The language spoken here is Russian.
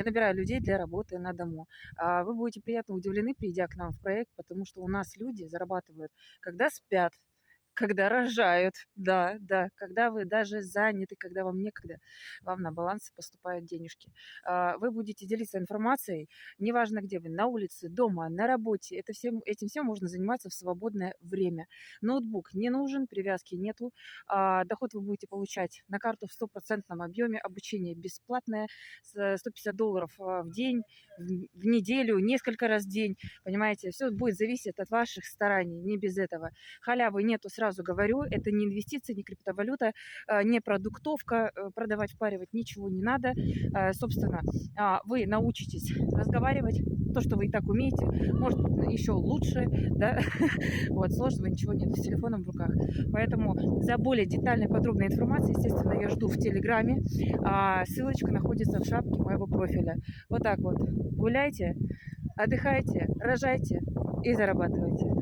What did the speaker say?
Я набираю людей для работы на дому. Вы будете приятно удивлены, придя к нам в проект, потому что у нас люди зарабатывают, когда спят, когда рожают, да, да, когда вы даже заняты, когда вам некогда, вам на баланс поступают денежки. Вы будете делиться информацией, неважно где вы, на улице, дома, на работе. Этим всем можно заниматься в свободное время. Ноутбук не нужен, привязки нету. Доход вы будете получать на карту в стопроцентном объеме, обучение бесплатное, $150 в день, в неделю, несколько раз в день. Понимаете, все будет зависеть от ваших стараний, не без этого. Халявы нету, сразу говорю, это не инвестиции, не криптовалюта, не продуктовка, продавать, впаривать ничего не надо. Собственно, вы научитесь разговаривать, то, что вы и так умеете, может быть, еще лучше, да, вот, сложного ничего нет, с телефоном в руках. Поэтому за более детальной, подробной информацией, естественно, я жду в Телеграме, ссылочка находится в шапке моего профиля. Вот так вот, гуляйте, отдыхайте, рожайте и зарабатывайте.